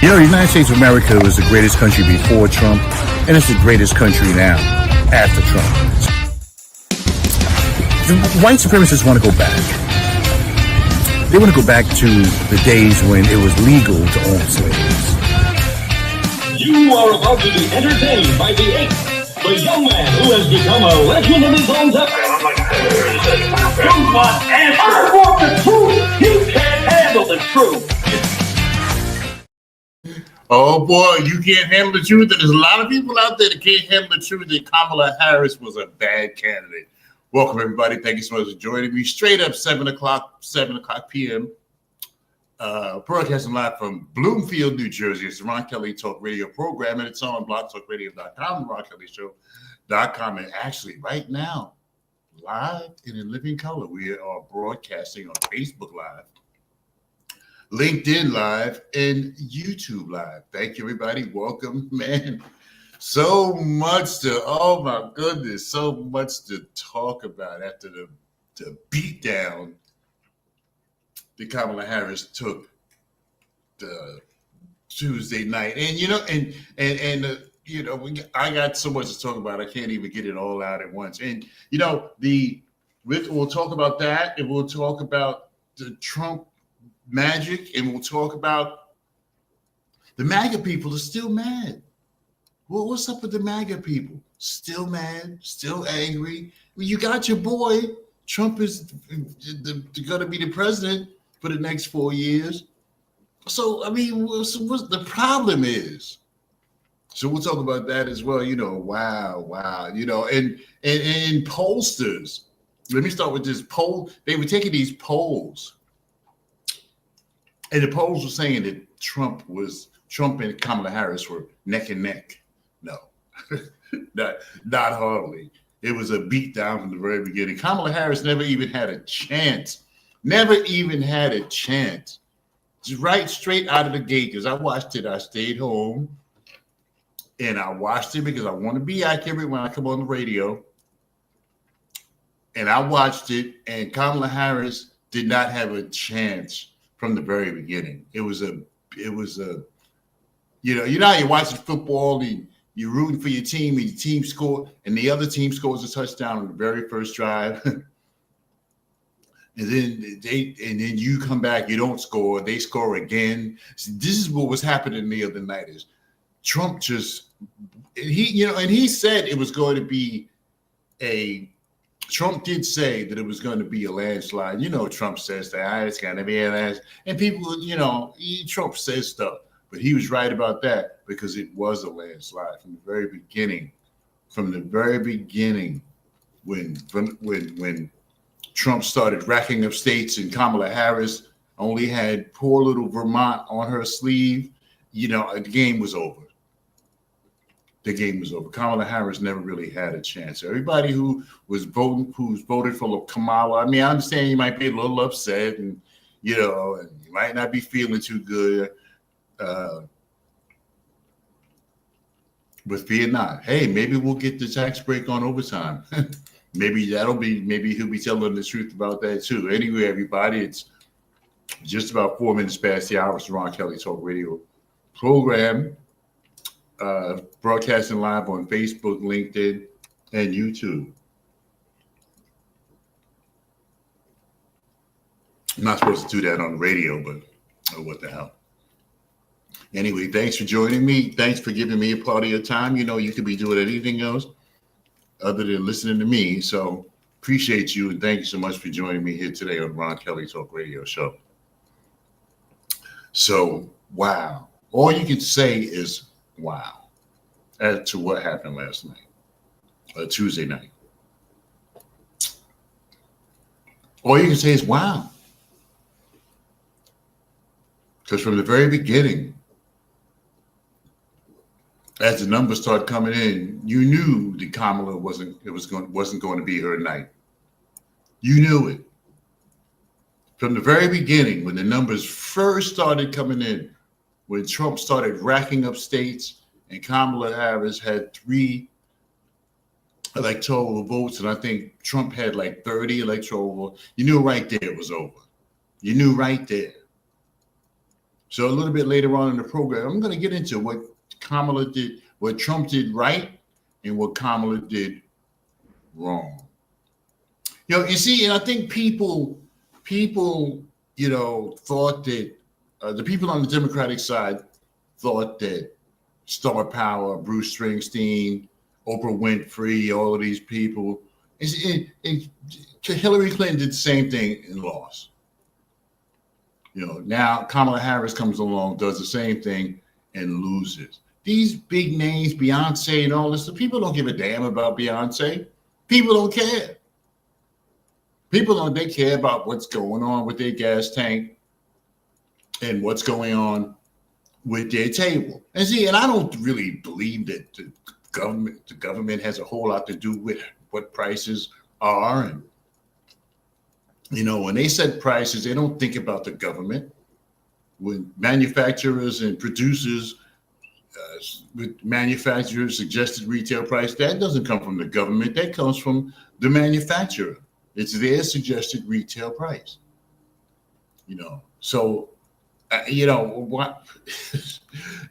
The United States of America was the greatest country before Trump, and it's the greatest country now after Trump. The white supremacists want to go back. They want to go back to the days when it was legal to own slaves. You are about to be entertained by the ape, the young man who has become a legend in his own time. I want the truth. You can't handle the truth. Oh boy, you can't handle the truth. And there's a lot of people out there that can't handle the truth that Kamala Harris was a bad candidate. Welcome, everybody. Thank you so much for joining me. Straight up 7 o'clock p.m. Broadcasting live from Bloomfield, New Jersey. It's the Ron Kelly Talk Radio program, and it's on blogtalkradio.com, RonKellyShow.com. And actually, right now, live and in living color, we are broadcasting on Facebook Live, LinkedIn Live, and YouTube Live. Thank you, everybody. Welcome, man. So much to, oh my goodness, so much to talk about after the beatdown that Kamala Harris took the Tuesday night. And, I got so much to talk about. I can't even get it all out at once. And, we'll talk about that, and we'll talk about the Trump magic, and we'll talk about the MAGA people are still mad. Well, what's up with the MAGA people? Still mad, still angry. Well, you got your boy. Trump is going to be the president for the next 4 years. So, what's the problem is? So we'll talk about that as well. Wow. And pollsters. Let me start with this poll. They were taking these polls, and the polls were saying that Trump and Kamala Harris were neck and neck. No, not hardly. It was a beatdown from the very beginning. Kamala Harris never even had a chance. Just right straight out of the gate, because I watched it. I stayed home, and I watched it because I want to be accurate when I come on the radio. And I watched it, and Kamala Harris did not have a chance from the very beginning. It was how you're watching football and you're rooting for your team, and your team scored, and the other team scores a touchdown on the very first drive. And then you come back, you don't score, they score again. So this is what was happening the other night. Is Trump he said it was going to be Trump did say that it was going to be a landslide. Trump says that it's going to be a landslide. And people, Trump says stuff, but he was right about that because it was a landslide from the very beginning. From the very beginning, when Trump started racking up states and Kamala Harris only had poor little Vermont on her sleeve, the game was over. Kamala Harris never really had a chance. Everybody who's voted for Kamala, I understand you might be a little upset and you might not be feeling too good. But fear not. Hey, maybe we'll get the tax break on overtime. maybe he'll be telling the truth about that too. Anyway, everybody, it's just about 4 minutes past the hour. It's the Ron Kelly Talk Radio program. Broadcasting live on Facebook, LinkedIn, and YouTube. I'm not supposed to do that on the radio, but what the hell. Anyway, thanks for joining me. Thanks for giving me a part of your time. You could be doing anything else other than listening to me. So appreciate you, and thank you so much for joining me here today on Ron Kelly Talk Radio Show. So, wow. All you can say is wow as to what happened last night, Tuesday night. All you can say is wow. Because from the very beginning, as the numbers started coming in, you knew that Kamala wasn't going to be her night. You knew it. From the very beginning, when the numbers first started coming in, when Trump started racking up states, and Kamala Harris had 3 electoral votes, and I think Trump had like 30 electoral votes. You knew right there it was over. You knew right there. So a little bit later on in the program, I'm going to get into what Kamala did, what Trump did right, and what Kamala did wrong. You see, and I think people, thought that the people on the Democratic side thought that Star Power, Bruce Springsteen, Oprah Winfrey, all of these people, Hillary Clinton did the same thing and lost. Now Kamala Harris comes along, does the same thing and loses. These big names, Beyonce and all this, the people don't give a damn about Beyonce. People don't care. They care about what's going on with their gas tank and what's going on with their table. And I don't really believe that the government has a whole lot to do with what prices are. And, when they set prices, they don't think about the government. When manufacturers and producers, with manufacturers' suggested retail price, that doesn't come from the government. That comes from the manufacturer. It's their suggested retail price. So, what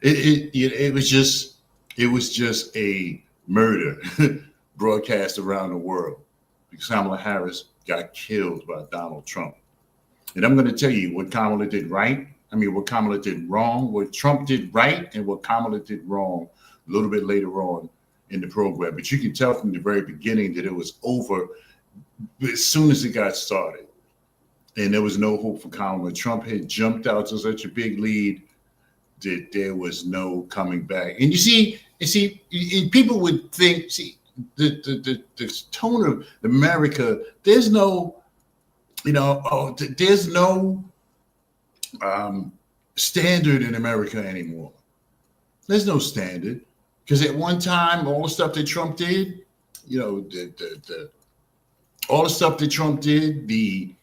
it was just a murder broadcast around the world because Kamala Harris got killed by Donald Trump. And I'm going to tell you what Kamala did right. What Kamala did wrong, what Trump did right, and what Kamala did wrong a little bit later on in the program. But you can tell from the very beginning that it was over as soon as it got started. And there was no hope for Kamala. Trump had jumped out to such a big lead that there was no coming back. And you see, people would think, the tone of America, there's no, there's no standard in America anymore. There's no standard because at one time, all the stuff that Trump did, all the stuff that Trump did, the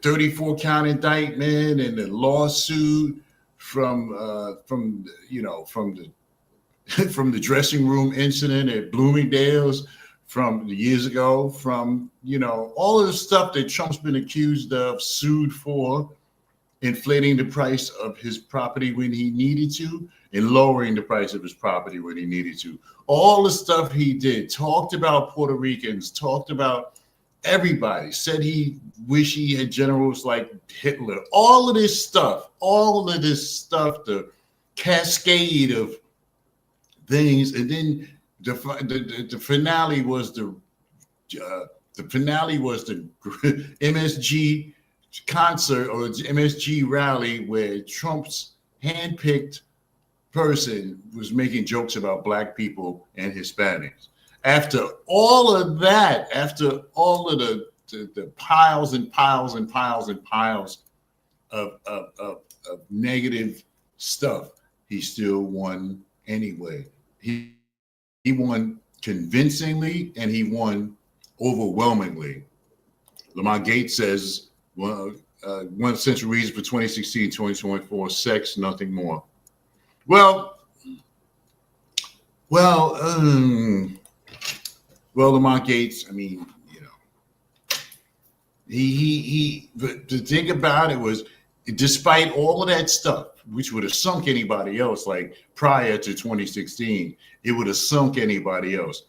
34 count indictment and the lawsuit from the dressing room incident at Bloomingdale's from years ago, from all of the stuff that Trump's been accused of, sued for, inflating the price of his property when he needed to and lowering the price of his property when he needed to. All the stuff he did, talked about Puerto Ricans, talked about everybody, said he wish he had generals like Hitler. All of this stuff, the cascade of things. And then the finale was the MSG concert or MSG rally where Trump's handpicked person was making jokes about black people and Hispanics. After all of that, after all of the piles and piles and piles and piles of negative stuff, he still won anyway. He won convincingly and he won overwhelmingly. Lamont Gates says, one central reason for 2016, 2024, sex, nothing more. Well, Lamont Gates, the thing about it was, despite all of that stuff, which would have sunk anybody else, like prior to 2016, it would have sunk anybody else,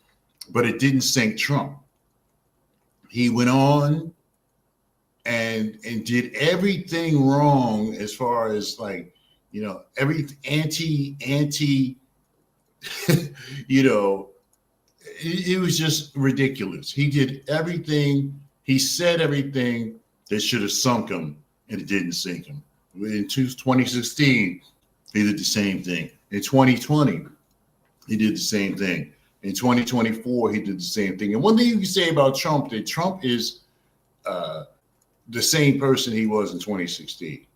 but it didn't sink Trump. He went on and did everything wrong as far as every anti, it was just ridiculous. He did everything, he said everything that should have sunk him, and it didn't sink him. In 2016, he did the same thing. In 2020, he did the same thing. In 2024, he did the same thing. And one thing you can say about Trump, that Trump is the same person he was in 2016.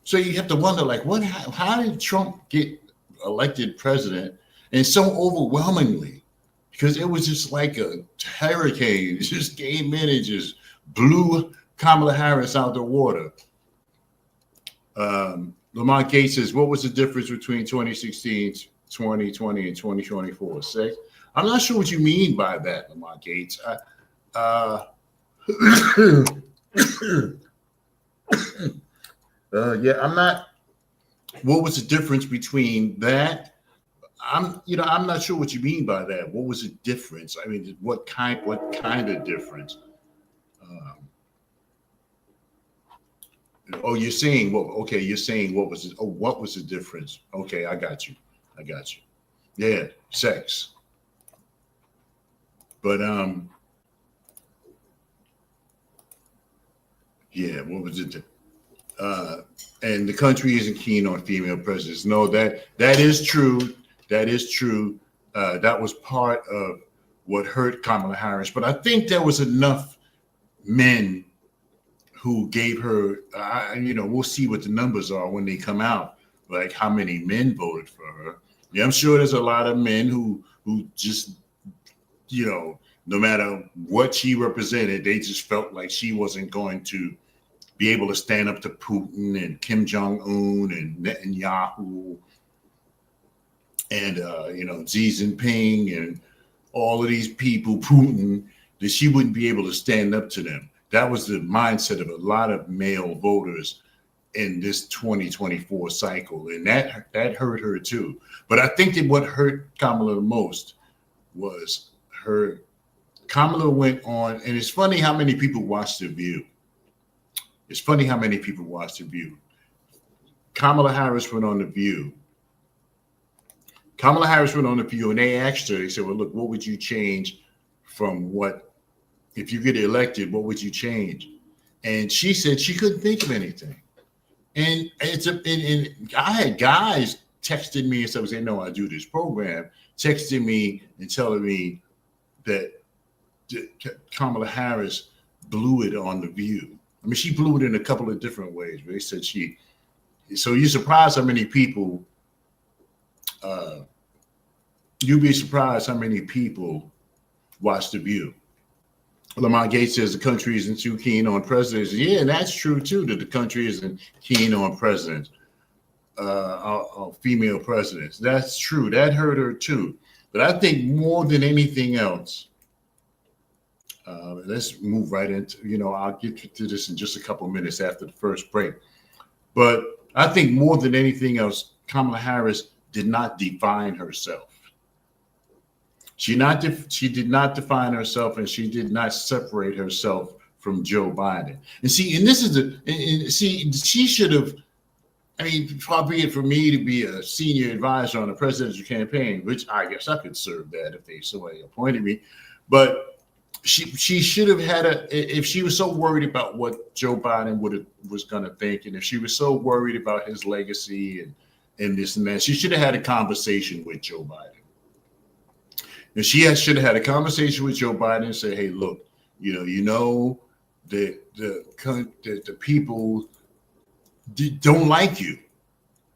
So you have to wonder, how did Trump get elected president, and so overwhelmingly? Because it was just like a hurricane. It just came in and just blew Kamala Harris out the water. Lamont Gates says, what was the difference between 2016, 2020, and 2024? Sex? I'm not sure what you mean by that, Lamont Gates. Yeah, I'm not. What was the difference between that? I'm not sure what you mean by that. What was the difference? I mean, what kind of difference? Um, oh, you're saying what? Okay, you're saying what was it? Oh, what was the difference? Okay, I got you. I got you. Yeah, sex. But yeah, what was it? Uh, and the country isn't keen on female presidents. No, that is true. That is true. That was part of what hurt Kamala Harris. But I think there was enough men who gave her. We'll see what the numbers are when they come out. Like how many men voted for her. Yeah, I'm sure there's a lot of men who just no matter what she represented, they just felt like she wasn't going to be able to stand up to Putin and Kim Jong Un and Netanyahu and Xi Jinping and all of these people, Putin, that she wouldn't be able to stand up to them. That was the mindset of a lot of male voters in this 2024 cycle, and that hurt her too. But I think that what hurt Kamala the most was her. Kamala went on, and it's funny how many people watched The View. It's funny how many people watched The View. Kamala Harris went on The View. Kamala Harris went on The View, and they asked her, they said, well, look, what would you change from what, if you get elected, what would you change? And she said she couldn't think of anything. And I had guys texting me and stuff saying, no, I do this program, texting me and telling me that Kamala Harris blew it on The View. I mean, she blew it in a couple of different ways. But they said so you're surprised how many people, you'd be surprised how many people watch The View. Lamont Gates says the country isn't too keen on presidents. Yeah, and that's true too, that the country isn't keen on presidents, female presidents. That's true. That hurt her too. But I think more than anything else, let's move right into, I'll get to this in just a couple of minutes after the first break. But I think more than anything else, Kamala Harris did not define herself. She did not define herself, and she did not separate herself from Joe Biden. And this is she should have. I mean, probably for me to be a senior advisor on a presidential campaign, which I guess I could serve that if somebody appointed me, but she should have had if she was so worried about what Joe Biden was going to think, and if she was so worried about his legacy and this and that, she should have had a conversation with Joe Biden. And she should have had a conversation with Joe Biden and say, hey, look, that the people don't like you.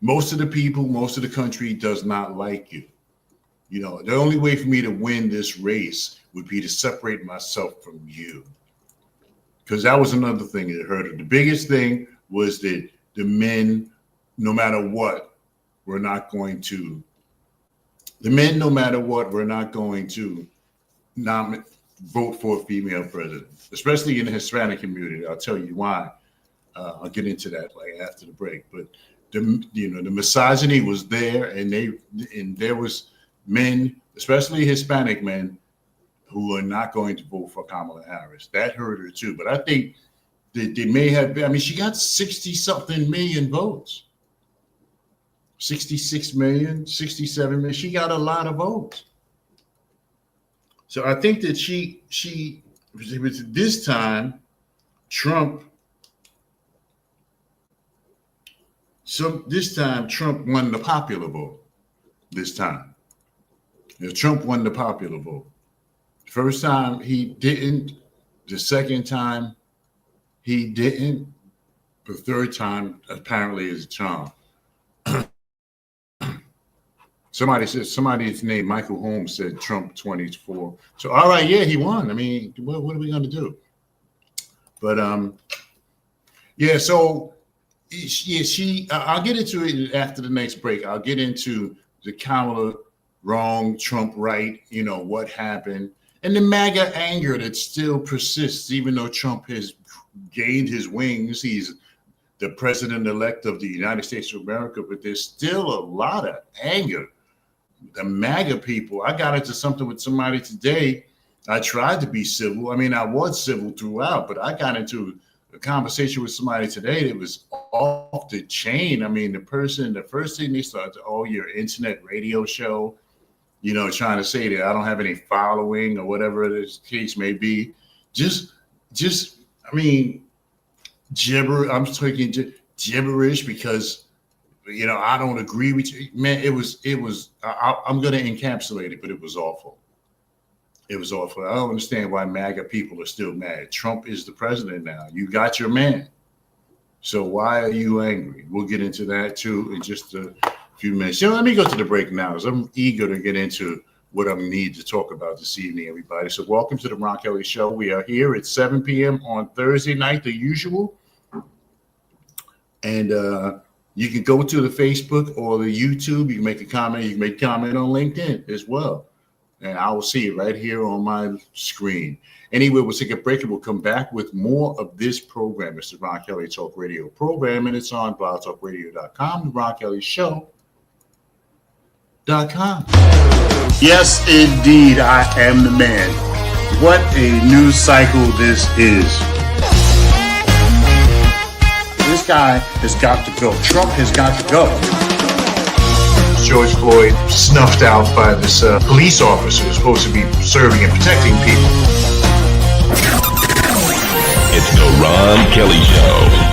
Most of the people, most of the country does not like you. The only way for me to win this race would be to separate myself from you. Because that was another thing that hurt her. The biggest thing was that the men, no matter what, were not going to vote for a female president, especially in the Hispanic community. I'll tell you why. I'll get into that after the break. But the misogyny was there, and there was men, especially Hispanic men, who are not going to vote for Kamala Harris. That hurt her too. But I think that they may have been. I mean, she got 60-something million votes. 66 million, 67 million. She got a lot of votes. So I think that this time, Trump won the popular vote. This time. Trump won the popular vote. First time he didn't. The second time he didn't. The third time apparently is a charm. Somebody's name, Michael Holmes, said Trump 24. So, all right, yeah, he won. I mean, what are we going to do? But, yeah, so, I'll get into it after the next break. I'll get into the Kamala wrong, Trump right, what happened, and the MAGA anger that still persists, even though Trump has gained his wings. He's the president-elect of the United States of America, but there's still a lot of anger. The MAGA people, I got into something with somebody today. I tried to be civil. I mean, I was civil throughout, but I got into a conversation with somebody today that was off the chain. I mean, the first thing they started, oh, your internet radio show, you know, trying to say that I don't have any following or whatever the case may be. Just, I mean, I'm talking gibberish because, you know, I don't agree with you. Man, I'm going to encapsulate it, but it was awful. It was awful. I don't understand why MAGA people are still mad. Trump is the president now. You got your man. So why are you angry? We'll get into that too in just a few minutes. So let me go to the break now, because I'm eager to get into what I need to talk about this evening, everybody. So welcome to the Ron Kelly Show. We are here at 7 p.m. on Thursday night, the usual. And you can go to the Facebook or the YouTube. You can make a comment. You can make a comment on LinkedIn as well. And I will see it right here on my screen. Anyway, we'll take a break and we'll come back with more of this program. It's the Ron Kelly Talk Radio program, and it's on blogtalkradio.com, the Ron Kelly Show.com. Yes, indeed, I am the man. What a news cycle this is. This guy has got to go. Trump has got to go. George Floyd snuffed out by this police officer who's supposed to be serving and protecting people. It's the Ron Kelly Show.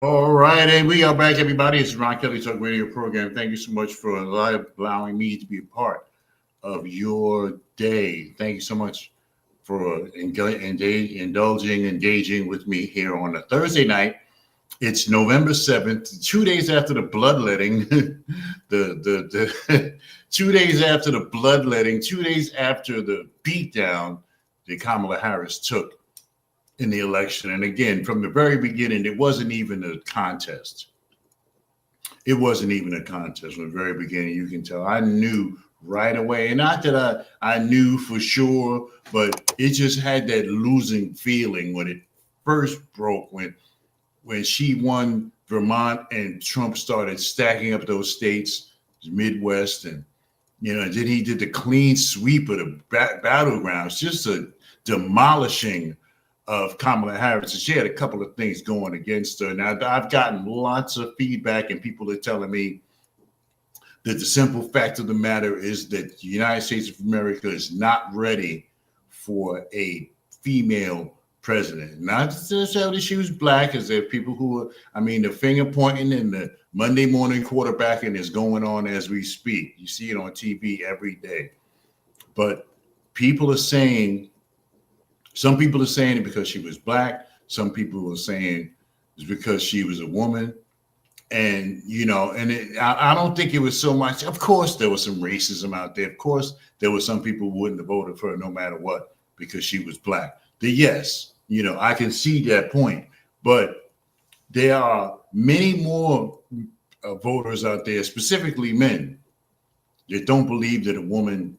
All right, and we are back, everybody. It's Ron Kelly Talk Radio program. Thank you so much for allowing me to be a part of your day. Thank you so much for engaging with me here on a Thursday night. It's November 7th, 2 days after the bloodletting, 2 days after the bloodletting, 2 days after the beatdown that Kamala Harris took in the election. And again, from the very beginning, it wasn't even a contest. It wasn't even a contest from the very beginning. You can tell. I knew right away, and not that I knew for sure, but it just had that losing feeling when it first broke, when she won Vermont and Trump started stacking up those states, Midwest, and then he did the clean sweep of the battlegrounds, just a demolishing of Kamala Harris. And she had a couple of things going against her. Now, I've gotten lots of feedback, and people are telling me that the simple fact of the matter is that the United States of America is not ready for a female president. Not necessarily she was black, because there are people who are, I mean, the finger pointing and the Monday morning quarterbacking is going on as we speak. You see it on TV every day. But people are saying, some people are saying it because she was black. Some people are saying it's because she was a woman. And, you know, and I don't think it was so much. Of course, there was some racism out there. Of course, there were some people who wouldn't have voted for her no matter what because she was black. Yes, you know, I can see that point. But there are many more voters out there, specifically men, that don't believe that a woman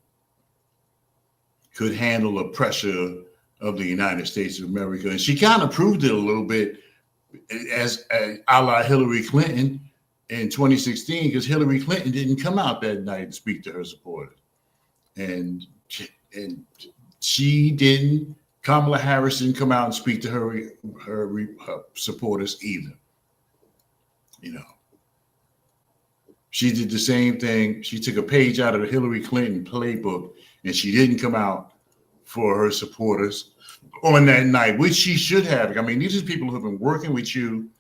could handle the pressure of the United States of America. And she kind of proved it a little bit as a la Hillary Clinton in 2016, because Hillary Clinton didn't come out that night and speak to her supporters. And she didn't, Kamala Harris didn't come out and speak to her supporters either. You know, she did the same thing. She took a page out of the Hillary Clinton playbook, and she didn't come out for her supporters on that night, which she should have. I mean, these are people who have been working with you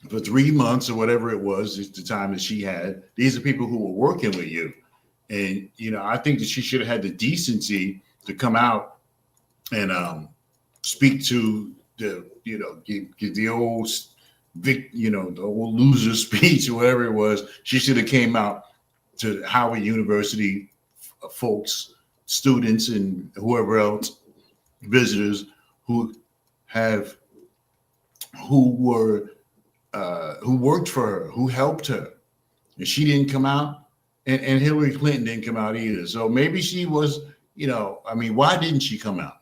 for 3 months or whatever it was, it's the time that she had. These are people who were working with you. And, you know, I think that she should have had the decency to come out and speak to the, you know, give the old, you know, the old loser speech or whatever it was. She should have came out to Howard University folks, students, and whoever else, visitors who worked for her, who helped her, and she didn't come out, and Hillary Clinton didn't come out either. So maybe she was, you know, I mean, why didn't she come out?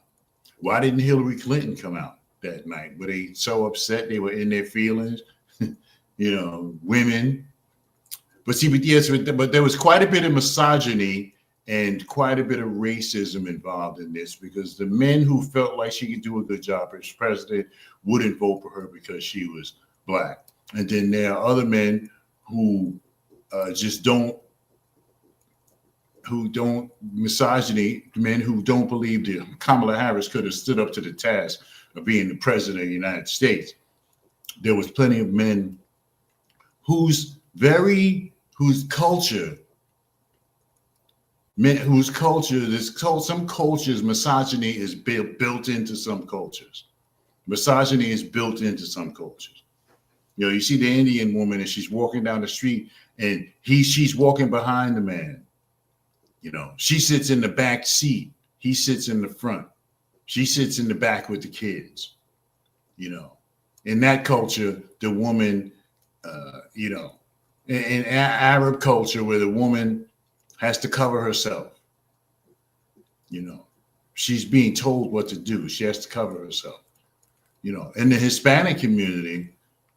Why didn't Hillary Clinton come out that night? Were they so upset? They were in their feelings, you know, women. But see, but there was quite a bit of misogyny and quite a bit of racism involved in this, because the men who felt like she could do a good job as president wouldn't vote for her because she was black. And then there are other men who misogyny, men who don't believe that Kamala Harris could have stood up to the task of being the president of the United States. There was plenty of men whose culture, some cultures, misogyny is built into some cultures. Misogyny is built into some cultures. You know, you see the Indian woman and she's walking down the street and she's walking behind the man. You know, she sits in the back seat. He sits in the front. She sits in the back with the kids. You know, in that culture, the woman, you know, in Arab culture where the woman has to cover herself. You know, she's being told what to do. She has to cover herself. You know, in the Hispanic community,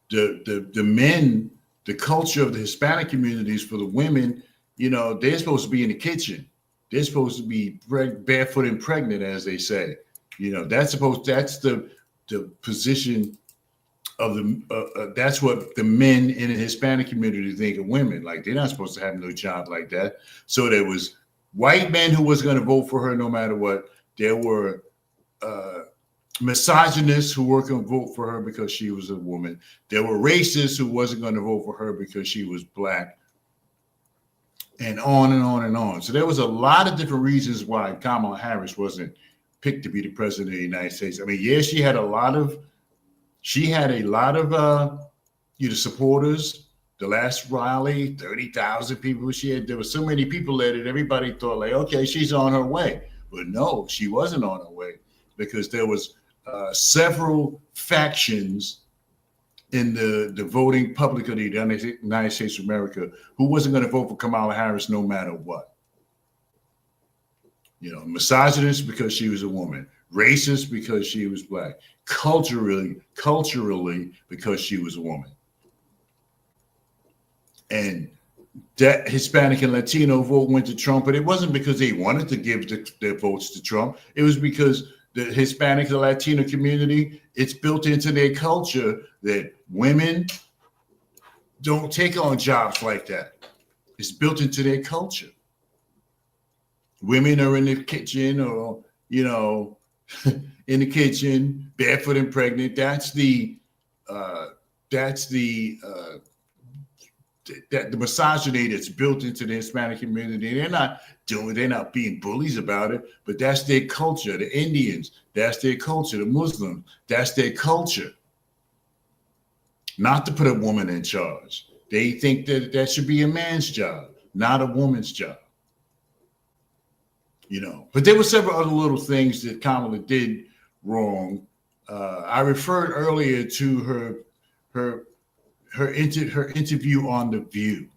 the men, the culture of the Hispanic communities for the women, you know, they're supposed to be in the kitchen. They're supposed to be barefoot and pregnant, as they say. You know, that's the position of the, that's what the men in the Hispanic community think of women. Like, they're not supposed to have no job like that. So there was white men who was going to vote for her no matter what. There were misogynists who weren't going to vote for her because she was a woman. There were racists who wasn't going to vote for her because she was black. And on and on and on. So there was a lot of different reasons why Kamala Harris wasn't picked to be the president of the United States. I mean, yeah, she had a lot of you know, supporters. The last rally, 30,000 people she had. There were so many people there that everybody thought, like, okay, she's on her way. But no, she wasn't on her way, because there was several factions in the voting public of the United States of America who wasn't going to vote for Kamala Harris no matter what. You know, misogynist because she was a woman, racist because she was black, culturally because she was a woman. And that Hispanic and Latino vote went to Trump, but it wasn't because they wanted to give their votes to Trump. It was because the Hispanic and Latino community, it's built into their culture that women don't take on jobs like that. It's built into their culture. Women are in the kitchen, or, you know, in the kitchen, barefoot and pregnant. That's the the misogyny that's built into the Hispanic community. They're not being bullies about it, but that's their culture. The Indians, that's their culture. The Muslims, that's their culture. Not to put a woman in charge. They think that that should be a man's job, not a woman's job. You know, but there were several other little things that Kamala did wrong. I referred earlier to her interview on The View.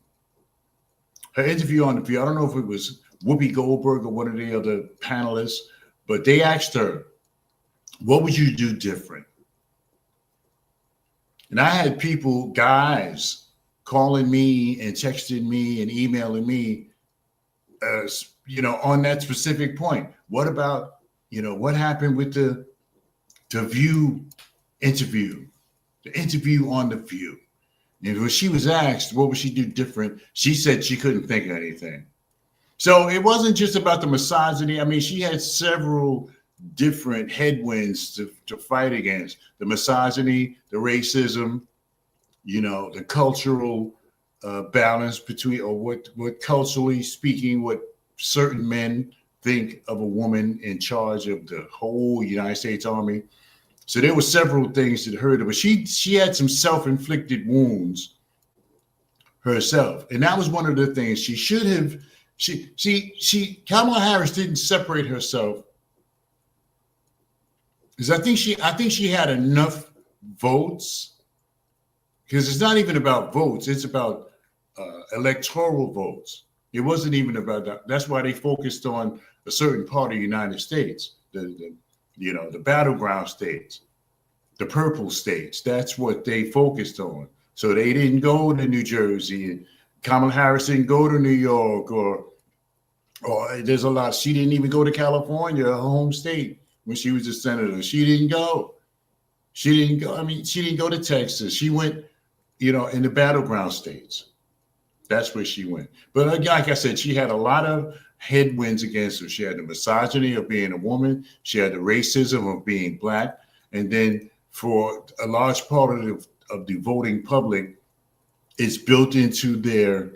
Her interview on The View. I don't know if it was Whoopi Goldberg or one of the other panelists, but they asked her, "What would you do different?" And I had people, guys, calling me and texting me and emailing me, on that specific point. What about, what happened with the View interview, the interview on The View? And when she was asked, what would she do different? She said she couldn't think of anything. So it wasn't just about the misogyny. I mean, she had several different headwinds to fight against: the misogyny, the racism, the cultural balance between, or what culturally speaking, what certain men think of a woman in charge of the whole United States Army. So there were several things that hurt her, but she had some self-inflicted wounds herself. And that was one of the things she should have, Kamala Harris didn't separate herself, because I think she had enough votes, because it's not even about votes, it's about electoral votes. It wasn't even about that. That's why they focused on a certain part of the United States, the battleground states, the purple states. That's what they focused on. So they didn't go to New Jersey, and Kamala Harris didn't go to New York, or there's a lot. She didn't even go to California, her home state, when she was a senator. She didn't go. I mean, she didn't go to Texas. She went, in the battleground states. That's where she went. But like I said, she had a lot of headwinds against her. She had the misogyny of being a woman. She had the racism of being Black. And then for a large part of the voting public, it's built into their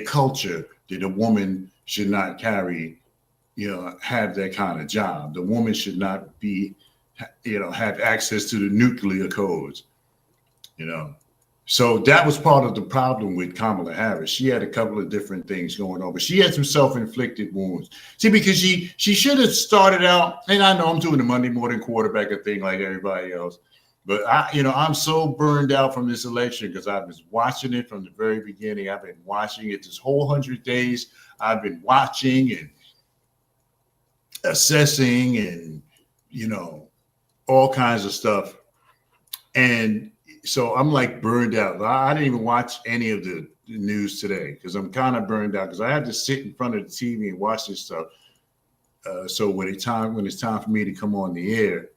culture that a woman should not have that kind of job. The woman should not be, have access to the nuclear codes, So that was part of the problem with Kamala Harris. She had a couple of different things going on, but she had some self-inflicted wounds. See, because she should have started out, and I know I'm doing the Monday morning quarterback thing like everybody else, but I'm so burned out from this election because I was watching it from the very beginning. I've been watching it this whole 100 days. I've been watching and assessing and, all kinds of stuff. And so I'm like burned out. I didn't even watch any of the news today because I'm kind of burned out, because I have to sit in front of the TV and watch this stuff. So when it's time for me to come on the air,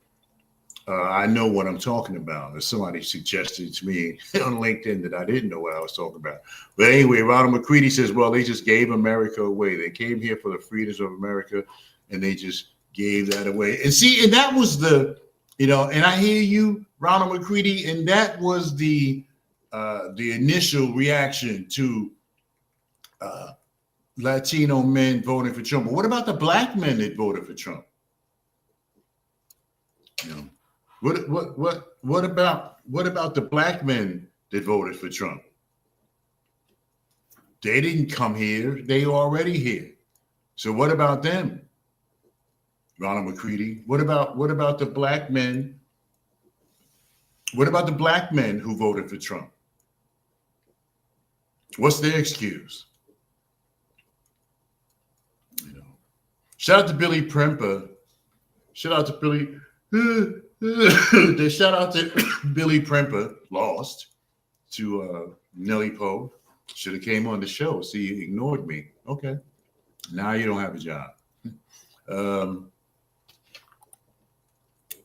I know what I'm talking about. If somebody suggested to me on LinkedIn that I didn't know what I was talking about. But anyway, Ronald McCready says, well, they just gave America away. They came here for the freedoms of America, and they just gave that away. And see, and that was and I hear you, Ronald McCready, and that was the initial reaction to Latino men voting for Trump. But what about the Black men that voted for Trump? What about the Black men that voted for Trump? They didn't come here; they already here. So what about them, Ronald McCready? What about the Black men? What about the Black men who voted for Trump? What's their excuse? Shout out to Billy Premper. Shout out to Billy. Shout out to Billy Premper. Lost to Nelly Poe. Should have came on the show. See, you ignored me. Okay, now you don't have a job.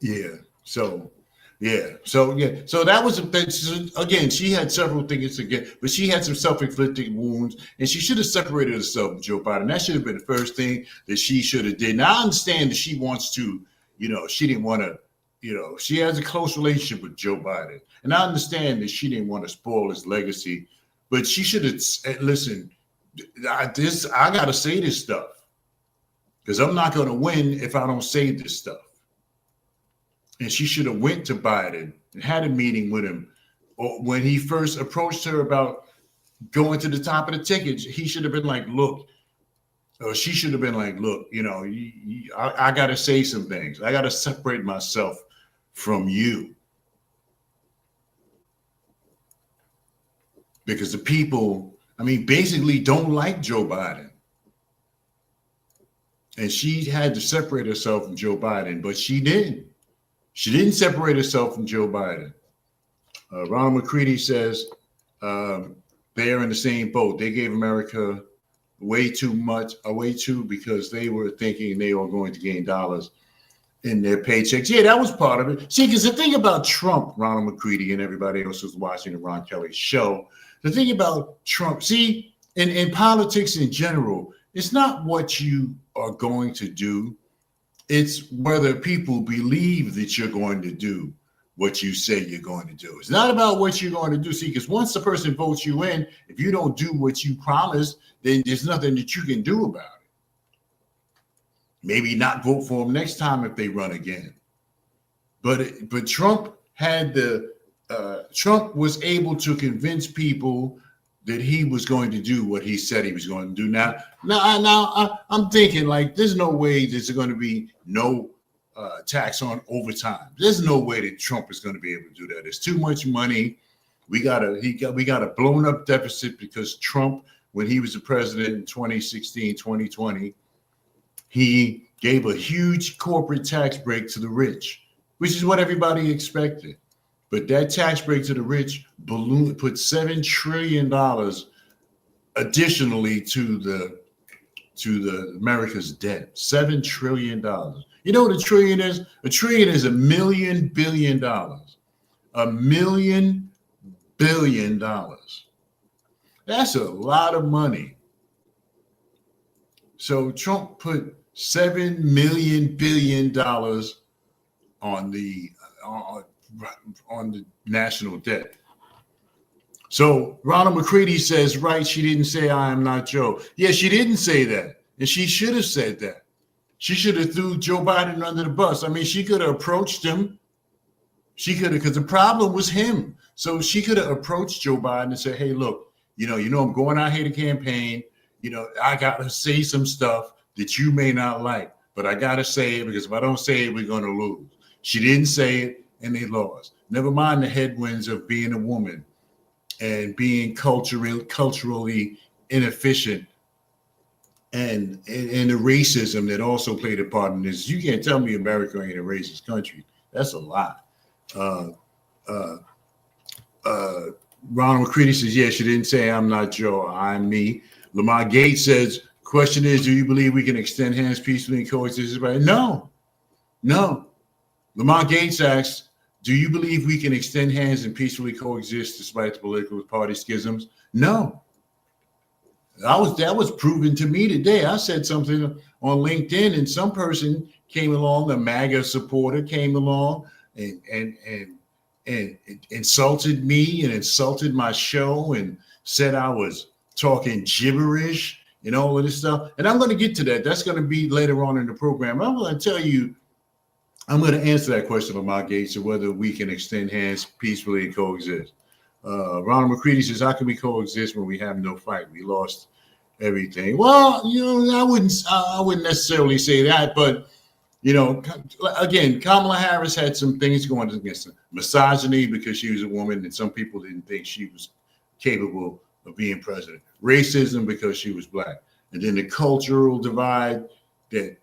Yeah. So Yeah. So that was again. She had several things to get, but she had some self-inflicted wounds, and she should have separated herself from Joe Biden. That should have been the first thing that she should have did. Now I understand that she wants to, she didn't want to, she has a close relationship with Joe Biden, and I understand that she didn't want to spoil his legacy, but she should have listen. I got to say this stuff because I'm not going to win if I don't say this stuff. And she should have went to Biden and had a meeting with him. Or when he first approached her about going to the top of the ticket, he should have been like, look, or she should have been like, look, I got to say some things. I got to separate myself from you. Because the people, basically don't like Joe Biden. And she had to separate herself from Joe Biden, but she didn't. She didn't separate herself from Joe Biden. Ronald McCready says they're in the same boat. They gave America way too because they were thinking they were going to gain dollars in their paychecks. Yeah, that was part of it. See, because the thing about Trump, Ronald McCready, and everybody else who's watching the Ron Kelly show, the thing about Trump, see, in politics in general, it's not what you are going to do. It's whether people believe that you're going to do what you say you're going to do. It's not about what you're going to do. See, because once the person votes you in, if you don't do what you promised, then there's nothing that you can do about it. Maybe not vote for them next time if they run again. But Trump Trump was able to convince people that he was going to do what he said he was going to do. Now I'm thinking like, there's no way there's going to be no tax on overtime. There's no way that Trump is going to be able to do that. There's too much money. We got a blown up deficit because Trump, when he was the president in 2016, 2020, he gave a huge corporate tax break to the rich, which is what everybody expected. But that tax break to the rich put $7 trillion additionally to the America's debt. $7 trillion. You know what a trillion is? A trillion is $1 million billion. $1 million billion. That's a lot of money. So Trump put $7 million billion on the national debt. So Ronald McCready says, right, she didn't say I am not Joe. Yeah, she didn't say that. And she should have said that. She should have threw Joe Biden under the bus. She could have approached him. She could have, because the problem was him. So she could have approached Joe Biden and said, hey, look, I'm going out here to campaign. I got to say some stuff that you may not like, but I got to say it because if I don't say it, we're going to lose. She didn't say it and they lost. Never mind the headwinds of being a woman and being culturally inefficient and the racism that also played a part in this. You can't tell me America ain't a racist country. That's a lie. Ronald McCready says, yeah, she didn't say I'm not Joe, I'm me. Lamar Gates says, question is, do you believe we can extend hands peacefully and coexist? No. Lamar Gates asks, do you believe we can extend hands and peacefully coexist despite the political party schisms? No. That was proven to me today. I said something on LinkedIn and some person came along, a MAGA supporter came along and insulted me and insulted my show and said I was talking gibberish and all of this stuff. And I'm going to get to that. That's going to be later on in the program. I'm going to tell you, I'm going to answer that question of my Gates of whether we can extend hands peacefully and coexist. Ronald McCready says, how can we coexist when we have no fight? We lost everything. Well, I wouldn't necessarily say that, but again, Kamala Harris had some things going against her. Misogyny because she was a woman and some people didn't think she was capable of being president. Racism because she was black. And then the cultural divide that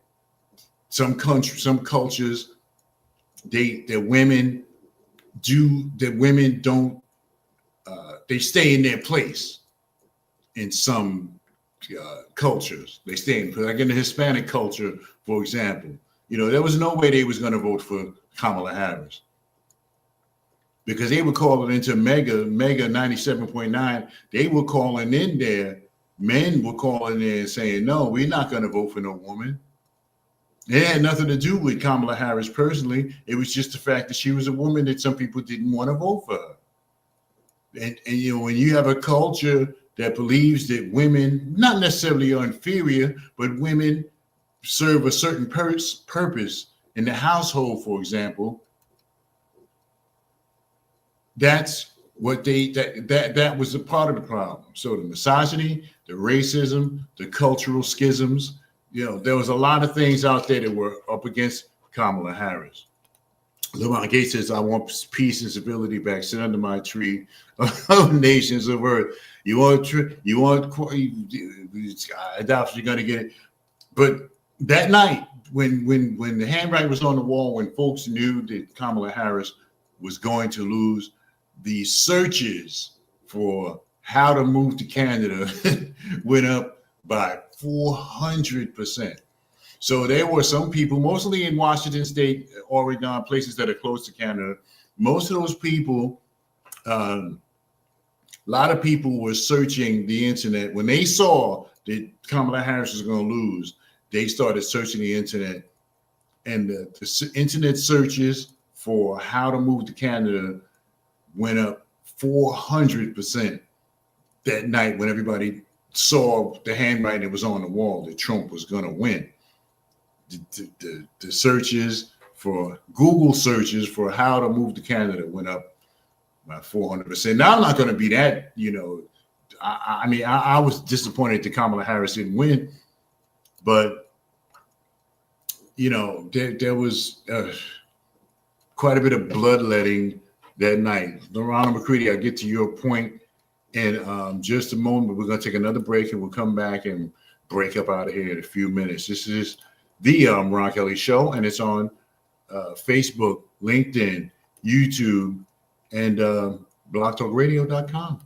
some cultures, women don't, they stay in their place in some cultures. They stay in, like in the Hispanic culture, for example. There was no way they was going to vote for Kamala Harris. because they were calling into MAGA 97.9. They were calling in there. Men were calling in and saying, no, we're not going to vote for no woman. It had nothing to do with Kamala Harris personally. It was just the fact that she was a woman that some people didn't want to vote for her. And you know, when you have a culture that believes that women, not necessarily are inferior, but women serve a certain purpose in the household, for example, that's what that was a part of the problem. So the misogyny, the racism, the cultural schisms, you know, there was a lot of things out there that were up against Kamala Harris. LeBron Gates says, I want peace and civility back. Sit under my tree of nations of earth. I doubt you're going to get it. But that night, when the handwriting was on the wall, when folks knew that Kamala Harris was going to lose, the searches for how to move to Canada went up by 400%. So there were some people, mostly in Washington State, Oregon, places that are close to Canada. Most of those people, a lot of people were searching the internet. When they saw that Kamala Harris was going to lose, they started searching the internet. And the internet searches for how to move to Canada went up 400% that night when everybody saw the handwriting that was on the wall that Trump was going to win. The searches for Google searches for how to move to Canada went up by 400%. Now I'm not going to be that, you know. I mean, I was disappointed that Kamala Harris didn't win, but you know, there was quite a bit of bloodletting that night. Ronald McCready, I'll get to your point in just a moment. We're going to take another break and we'll come back and break up out of here in a few minutes. This is the Ron Kelly Show, and it's on Facebook, LinkedIn, YouTube, and blogtalkradio.com.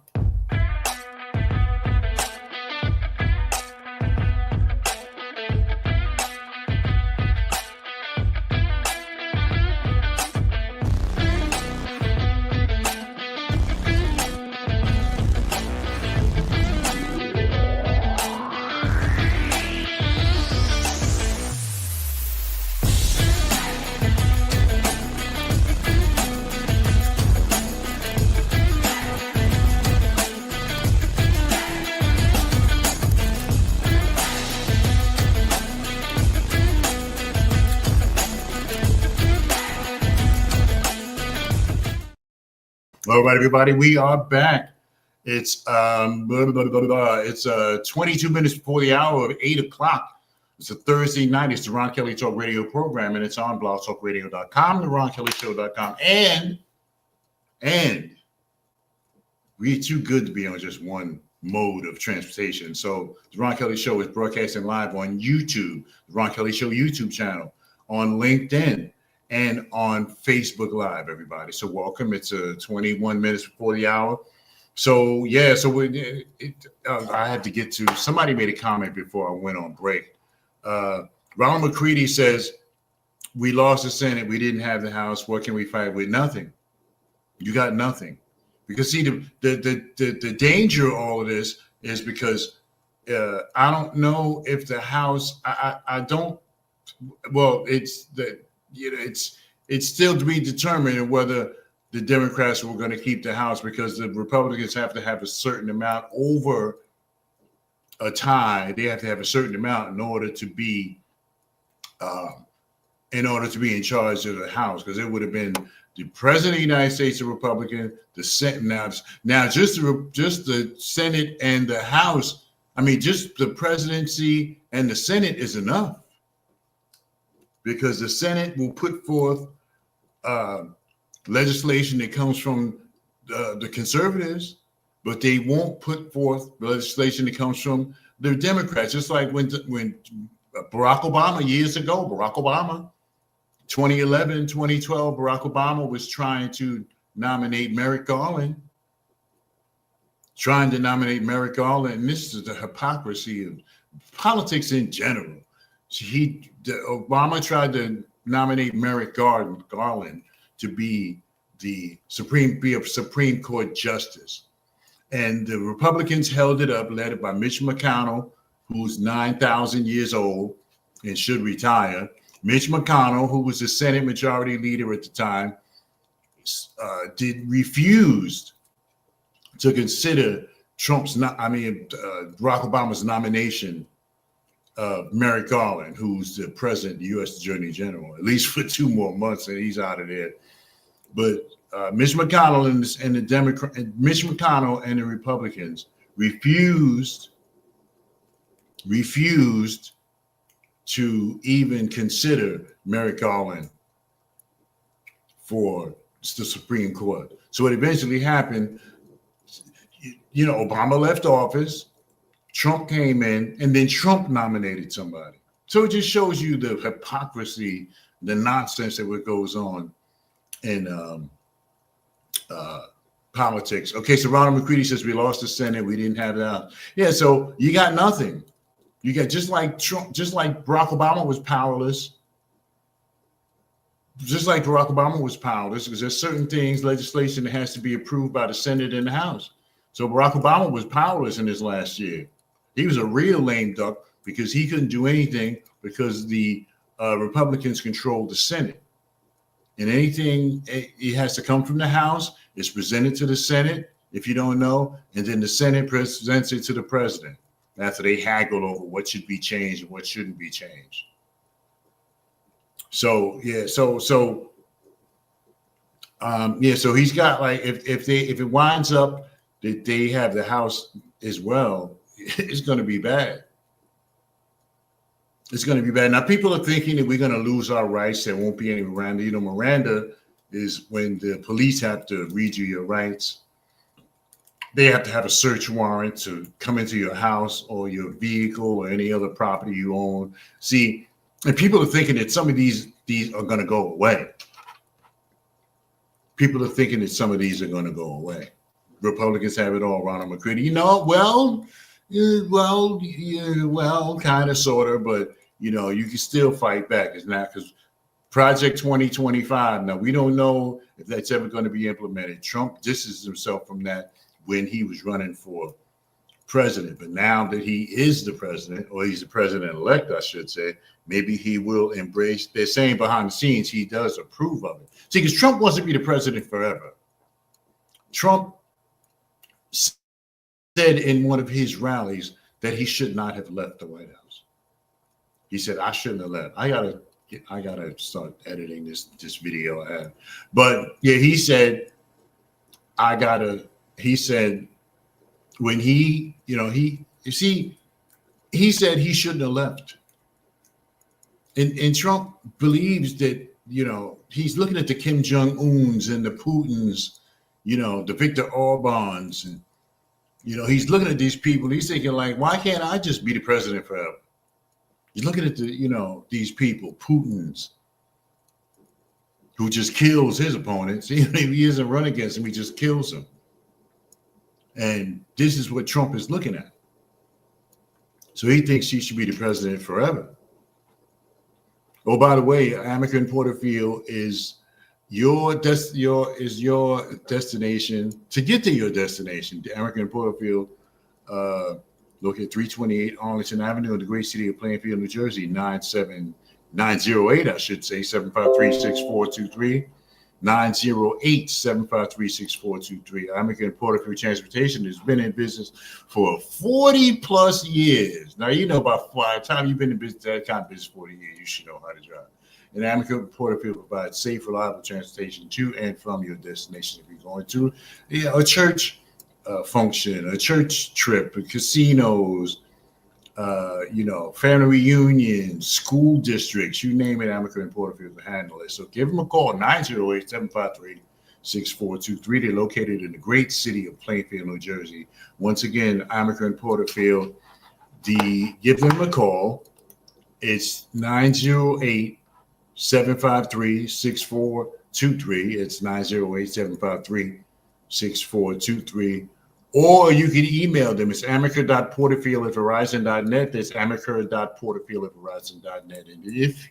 All right, everybody, we are back. It's 22 minutes before the hour of 8 o'clock. It's a Thursday night. It's the Ron Kelly Talk Radio program, and it's on blogtalkradio.com, the RonKellyShow.com, and we're too good to be on just one mode of transportation. So the Ron Kelly Show is broadcasting live on YouTube, the Ron Kelly Show YouTube channel, on LinkedIn, and on Facebook Live, everybody. So welcome. It's 21 minutes before the hour. So yeah, so I had to get to, somebody made a comment before I went on break. Ronald McCready says, we lost the Senate, we didn't have the House, what can we fight with? Nothing. You got nothing. Because see, the danger of all of this is because I don't know if the House, I don't, well, it's the, you know, it's still to be determined whether the Democrats were going to keep the House, because the Republicans have to have a certain amount over a tie. They have to have a certain amount in order to be in charge of the House, because it would have been the President of the United States a Republican, the Senate now just the Senate and the House. I mean, just the presidency and the Senate is enough, because the Senate will put forth legislation that comes from the conservatives, but they won't put forth legislation that comes from the Democrats. Just like when Barack Obama, years ago, 2011, 2012, Barack Obama was trying to nominate Merrick Garland. And this is the hypocrisy of politics in general. Obama tried to nominate Merrick Garland to be be a Supreme Court justice. And the Republicans held it up, led by Mitch McConnell, who's 9,000 years old and should retire. Mitch McConnell, who was the Senate Majority Leader at the time, refused to consider Barack Obama's nomination of Merrick Garland, who's the president, the U.S. Attorney General, at least for 2 more months, and he's out of there. But Mitch McConnell Mitch McConnell and the Republicans refused to even consider Merrick Garland for the Supreme Court. So what eventually happened, Obama left office, Trump came in, and then Trump nominated somebody. So it just shows you the hypocrisy, the nonsense that goes on in politics. Okay, so Ronald McCready says we lost the Senate, we didn't have that. Yeah, so you got nothing. You got just like Trump, just like Barack Obama was powerless. Just like Barack Obama was powerless, because there's certain things, legislation that has to be approved by the Senate and the House. So Barack Obama was powerless in his last year. He was a real lame duck because he couldn't do anything because the Republicans controlled the Senate. And anything, it has to come from the House. It's presented to the Senate, if you don't know, and then the Senate presents it to the president after they haggle over what should be changed and what shouldn't be changed. So so he's got, like, if it winds up that they have the House as well, it's going to be bad. It's going to be bad. Now, people are thinking that we're going to lose our rights. There won't be any Miranda. Miranda is when the police have to read you your rights. They have to have a search warrant to come into your house or your vehicle or any other property you own. See, and people are thinking that some of these are going to go away. People are thinking that some of these are going to go away. Republicans have it all, Ronald McCready. Well, kind of, sort of, but you can still fight back. It's not, because Project 2025. Now, we don't know if that's ever going to be implemented. Trump distances himself from that when he was running for president, but now that he is the president, or he's the president-elect, I should say, maybe he will embrace. They're saying behind the scenes he does approve of it. See, because Trump wants to be the president forever. Trump said in one of his rallies that he should not have left the White House. He said, "I shouldn't have left." I gotta start editing this video I have. But yeah, he said, he said when he said he shouldn't have left. And Trump believes that, he's looking at the Kim Jong-uns and the Putins, the Viktor Orbans, and, he's looking at these people. He's thinking, like, why can't I just be the president forever? He's looking at these people, Putins, who just kills his opponents. He isn't running against him, he just kills them. And this is what Trump is looking at. So he thinks he should be the president forever. Oh, by the way, Amica Porterfield is your destination to get to your destination. The Amica Porterfield, located at 328 Arlington Avenue in the great city of Plainfield, New Jersey, 908, I should say, 753-6423. 908-753-6423. Amica Porterfield Transportation has been in business for 40 plus years. Now, by the time you've been in business, that kind of business 40 years, you should know how to drive. And Amica Porterfield provides safe, reliable transportation to and from your destination. If you're going to a church function, a church trip, casinos, family reunions, school districts, you name it, Amica and Porterfield will handle it. So give them a call, 908-753-6423. They're located in the great city of Plainfield, New Jersey. Once again, Amica and Porterfield, give them a call. It's 908-753-6423. It's 908-753-6423. Or you can email them. It's amica.porterfield@verizon.net. That's amica.porterfield@verizon.net. And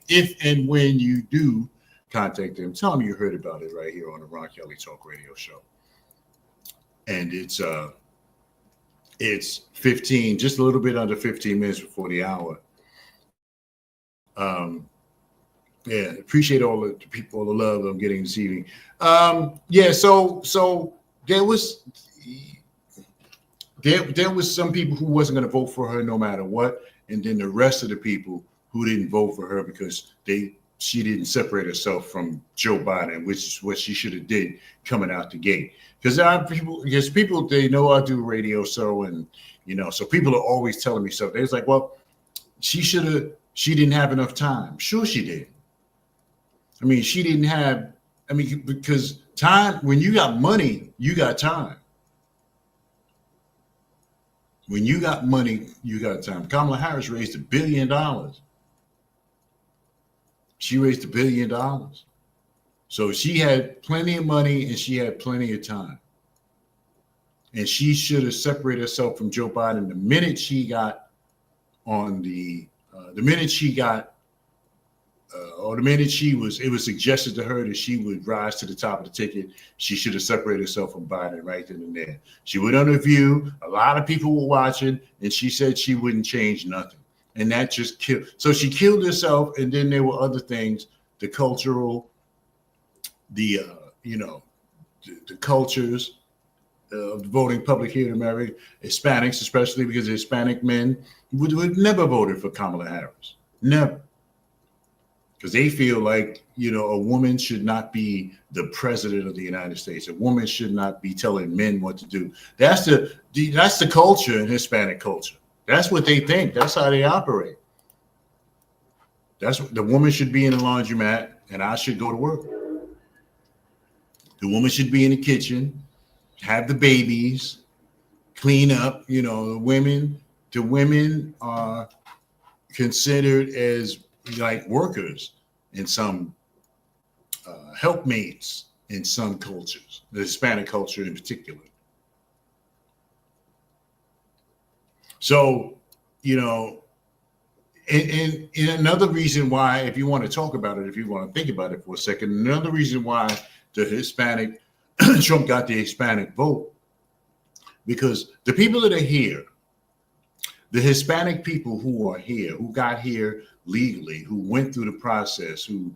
if and when you do contact them. Tell them you heard about it right here on the Ron Kelly Talk Radio Show. And it's 15, just a little bit under 15 minutes before the hour. Yeah, appreciate all the people, all the love I'm getting this evening. Yeah, so there was some people who wasn't going to vote for her no matter what, and then the rest of the people who didn't vote for her because she didn't separate herself from Joe Biden, which is what she should have did coming out the gate. Because people they know I do radio, so so people are always telling me something. It's like, well, she didn't have enough time. Sure, she did. I mean, she didn't have. I mean, because time, when you got money, you got time. When you got money, you got time. Kamala Harris raised $1 billion. She raised $1 billion. So she had plenty of money and she had plenty of time. And she should have separated herself from Joe Biden the minute she got it was suggested to her that she would rise to the top of the ticket. She should have separated herself from Biden right then and there. She went on The View. A lot of people were watching, and she said she wouldn't change nothing. And that just killed. So she killed herself, and then there were other things, the cultural, the cultures of the voting public here in America, Hispanics especially, because Hispanic men would never voted for Kamala Harris. Never. Because they feel like, a woman should not be the president of the United States. A woman should not be telling men what to do. That's the culture in Hispanic culture. That's what they think. That's how they operate. That's what the woman should be in the laundromat, and I should go to work. The woman should be in the kitchen, have the babies, clean up. The women are considered as like workers in some helpmates in some cultures, the Hispanic culture in particular. So, and another reason why, if you want to talk about it, if you want to think about it for a second, another reason why the Hispanic, Trump got the Hispanic vote, because the people that are here, the Hispanic people who are here, who got here legally, who went through the process, the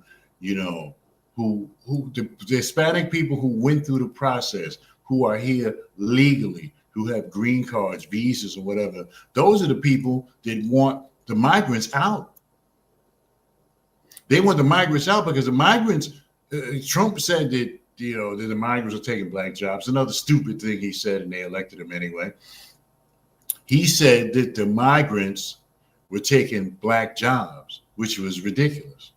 Hispanic people who went through the process, who are here legally, who have green cards, visas, or whatever, those are the people that want the migrants out. They want the migrants out because the migrants, Trump said that, that the migrants are taking black jobs. Another stupid thing he said, and they elected him anyway. He said that the migrants were taking black jobs, which was ridiculous.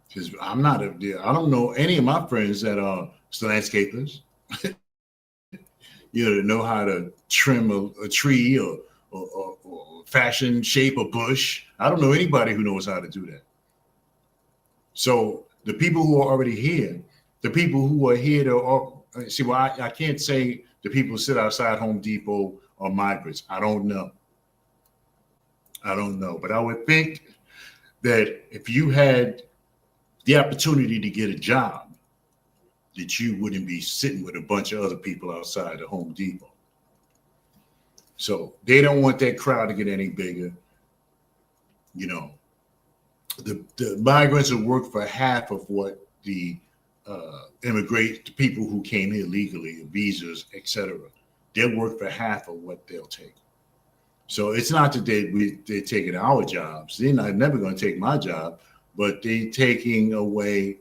Because I don't know any of my friends that are landscapers, that know how to trim a tree or fashion, shape a bush. I don't know anybody who knows how to do that. So the people who are already here, the people who are here I can't say the people who sit outside Home Depot are migrants. I don't know. But I would think that if you had the opportunity to get a job, that you wouldn't be sitting with a bunch of other people outside the Home Depot. So they don't want that crowd to get any bigger. The migrants will work for half of what the the people who came here legally, visas, etc. They'll work for half of what they'll take. So it's not that they're taking our jobs. They're never going to take my job, but they're taking away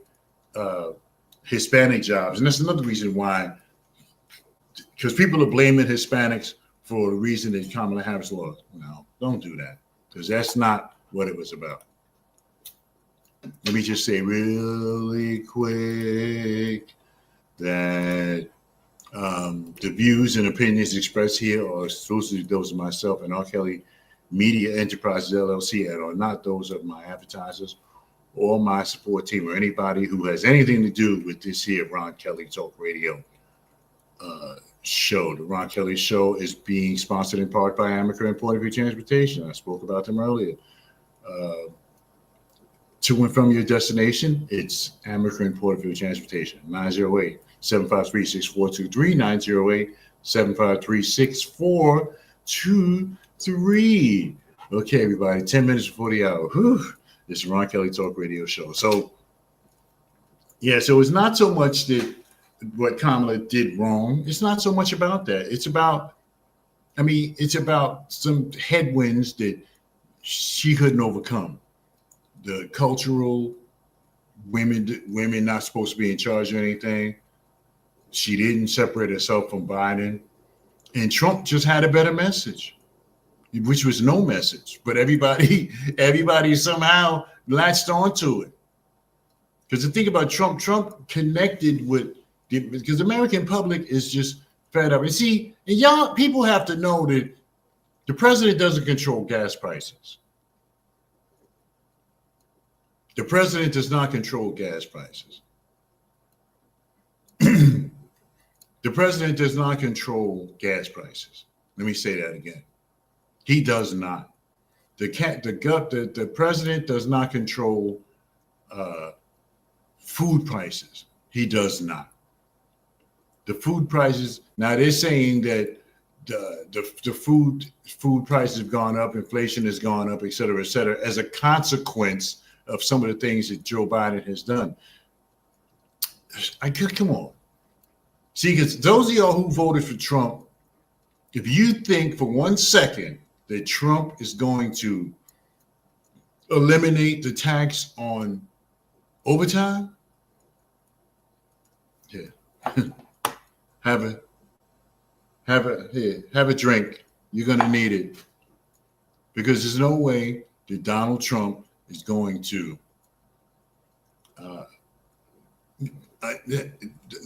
Hispanic jobs. And that's another reason why, because people are blaming Hispanics for the reason that Kamala Harris lost. No, don't do that, because that's not what it was about. Let me just say really quick that the views and opinions expressed here are exclusively those of myself and R. Kelly Media Enterprises, LLC, and are not those of my advertisers or my support team or anybody who has anything to do with this here Ron Kelly Talk Radio show. The Ron Kelly Show is being sponsored in part by Amaker and Point of View Transportation. I spoke about them earlier. to and from your destination, it's American Porterfield Transportation. 908-753-6423, 908-753-6423. Okay, everybody, 10 minutes before the hour. Whew. This is Ron Kelly Talk Radio Show. So, yeah, so it's not so much that what Kamala did wrong. It's not so much about that. It's about some headwinds that she couldn't overcome. The cultural women not supposed to be in charge of anything. She didn't separate herself from Biden. And Trump just had a better message, which was no message. But everybody somehow latched onto it. Because the thing about Trump connected with, because the American public is just fed up. And see, and y'all people have to know that the president doesn't control gas prices. The president does not control gas prices. The president does not control gas prices. Let me say that again. He does not. The president does not control food prices. He does not. The food prices, now they're saying that the food prices have gone up, inflation has gone up, et cetera, as a consequence of some of the things that Joe Biden has done. Come on. See, because those of y'all who voted for Trump, if you think for 1 second that Trump is going to eliminate the tax on overtime, yeah. have a drink. You're gonna need it, because there's no way that Donald Trump is going to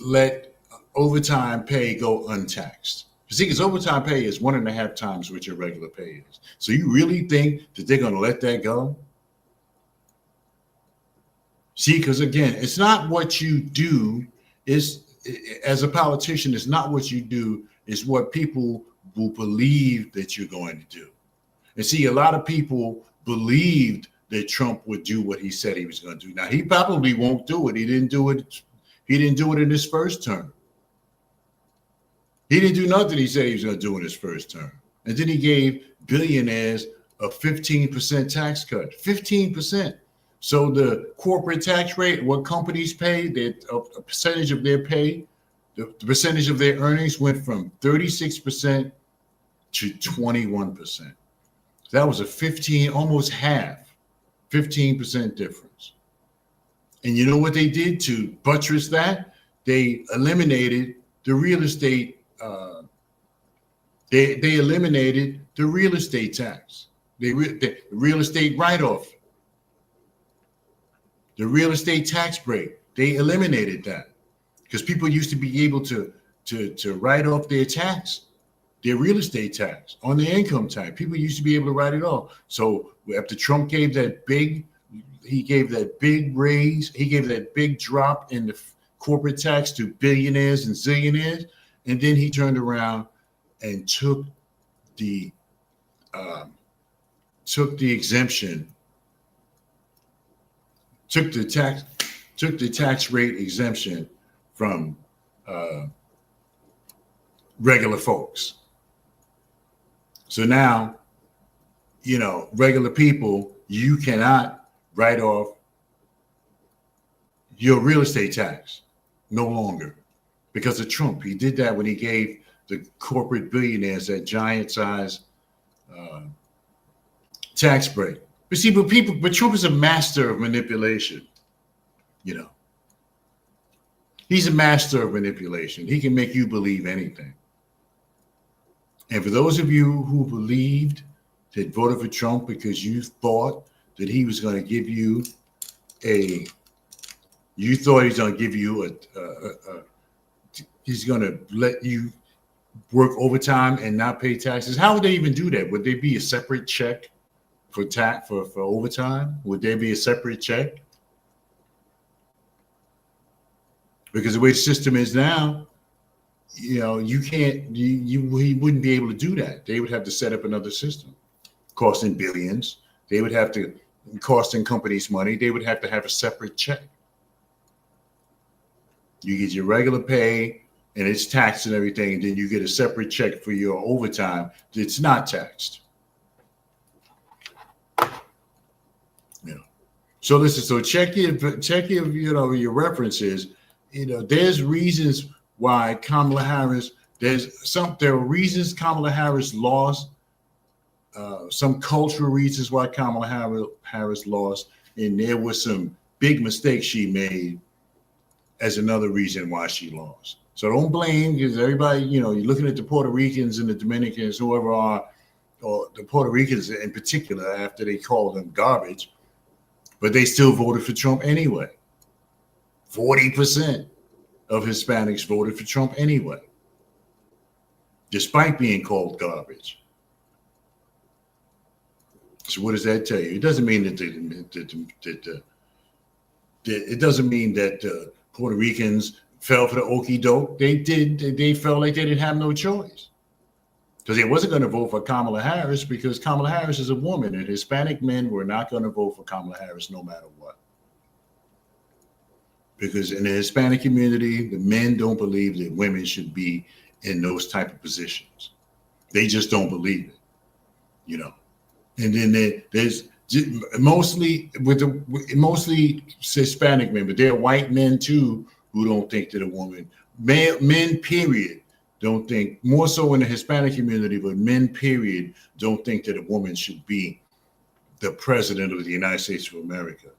let overtime pay go untaxed. See, because overtime pay is 1.5 times what your regular pay is. So you really think that they're going to let that go? See, because again, it's not what you do. As a politician, it's not what you do. It's what people will believe that you're going to do. And see, a lot of people believed that Trump would do what he said he was going to do. Now, he probably won't do it. He didn't do it. He didn't do it in his first term. He didn't do nothing he said he was going to do in his first term. And then he gave billionaires a 15% tax cut, 15%. So the corporate tax rate, what companies pay, a percentage of their pay, the percentage of their earnings went from 36% to 21%. That was almost half, 15% difference. And you know what they did to buttress that? They eliminated the real estate. They eliminated the real estate tax, the real estate write-off, the real estate tax break. They eliminated that because people used to be able to write off their tax, their real estate tax on their income tax. People used to be able to write it off. So after Trump gave that big raise, he gave that big drop in the corporate tax to billionaires and zillionaires, and then he turned around and took the exemption, took the tax rate exemption from regular folks. So now, regular people, you cannot write off your real estate tax no longer because of Trump. He did that when he gave the corporate billionaires that giant size tax break. But see, but Trump is a master of manipulation. He's a master of manipulation. He can make you believe anything. And for those of you who believed that voted for Trump because you thought that he was going to give you he's going to let you work overtime and not pay taxes. How would they even do that? Would there be a separate check for overtime? Would there be a separate check? Because the way the system is now, he wouldn't be able to do that. They would have to set up another system costing billions. They would have to costing companies money, they would have to have a separate check. You get your regular pay and it's taxed and everything, and then you get a separate check for your overtime that's not taxed. So listen, so check your your references. There's reasons why Kamala Harris, there are reasons Kamala Harris lost, some cultural reasons why Kamala Harris lost, and there were some big mistakes she made as another reason why she lost. So don't blame, because everybody, you're looking at the Puerto Ricans and the Dominicans, whoever are, or the Puerto Ricans in particular, after they called them garbage, but they still voted for Trump anyway. 40% of Hispanics voted for Trump anyway, despite being called garbage. So what does that tell you? It doesn't mean that it doesn't mean that Puerto Ricans fell for the okie doke. They felt like they didn't have no choice, because they wasn't going to vote for Kamala Harris because Kamala Harris is a woman, and Hispanic men were not going to vote for Kamala Harris no matter what. Because in the Hispanic community, the men don't believe that women should be in those type of positions. They just don't believe it, And then there's mostly Hispanic men, but there are white men too who don't think that a woman, men period, don't think, more so in the Hispanic community, but men period don't think that a woman should be the president of the United States of America.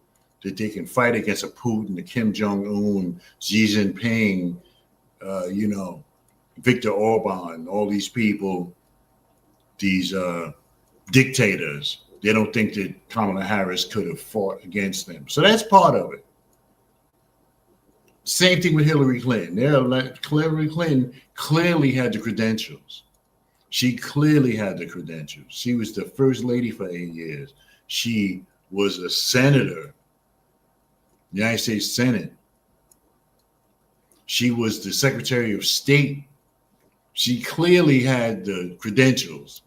That they can fight against a Putin, a Kim Jong-un, Xi Jinping, Viktor Orban, all these people, these dictators. They don't think that Kamala Harris could have fought against them. So that's part of it. Same thing with Hillary Clinton. Hillary Clinton clearly had the credentials. She clearly had the credentials. She was the first lady for 8 years. She was a senator, United States Senate. She was the Secretary of State. She clearly had the credentials.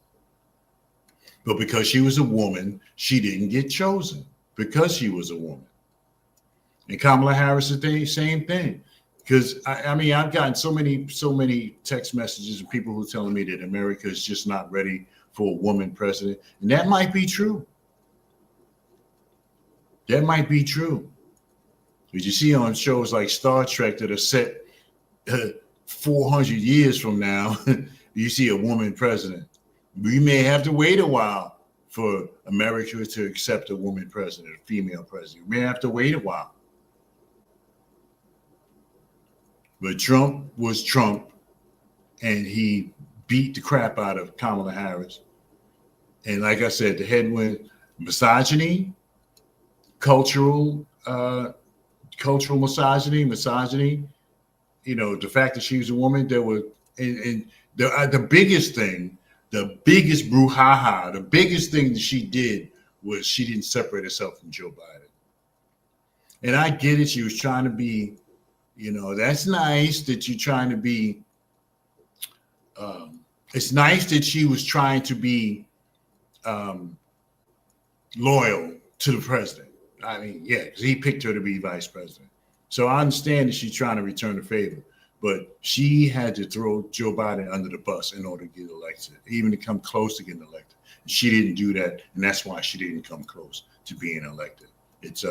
But because she was a woman, she didn't get chosen because she was a woman. And Kamala Harris is the same thing. Because I've gotten so many text messages of people who are telling me that America is just not ready for a woman president. And that might be true. That might be true. Because you see on shows like Star Trek that are set 400 years from now, you see a woman president. We may have to wait a while for America to accept a woman president, a female president. We may have to wait a while. But Trump was Trump, and he beat the crap out of Kamala Harris. And like I said, the headwind, misogyny, cultural misogyny, the fact that she was a woman, there were, and the biggest thing, the biggest brouhaha, the biggest thing that she did was she didn't separate herself from Joe Biden. And I get it. She was trying to be, that's nice that you're trying to be, it's nice that she was trying to be loyal to the president. Because he picked her to be vice president. So I understand that she's trying to return the favor, but she had to throw Joe Biden under the bus in order to get elected, even to come close to getting elected. She didn't do that, and that's why she didn't come close to being elected. It's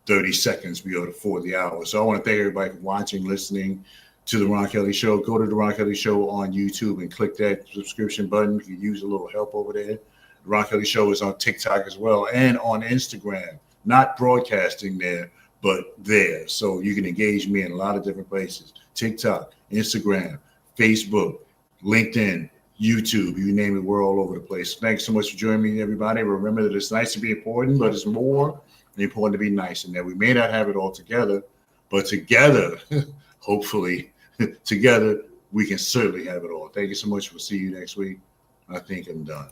30 seconds before the hour. So I want to thank everybody for watching, listening to The Ron Kelly Show. Go to The Ron Kelly Show on YouTube and click that subscription button. You can use a little help over there. The Ron Kelly Show is on TikTok as well and on Instagram. Not broadcasting there, but there. So you can engage me in a lot of different places. TikTok, Instagram, Facebook, LinkedIn, YouTube, you name it, we're all over the place. Thanks so much for joining me, everybody. Remember that it's nice to be important, but it's more important to be nice, and that we may not have it all together, but together, hopefully, together, we can certainly have it all. Thank you so much. We'll see you next week. I think I'm done.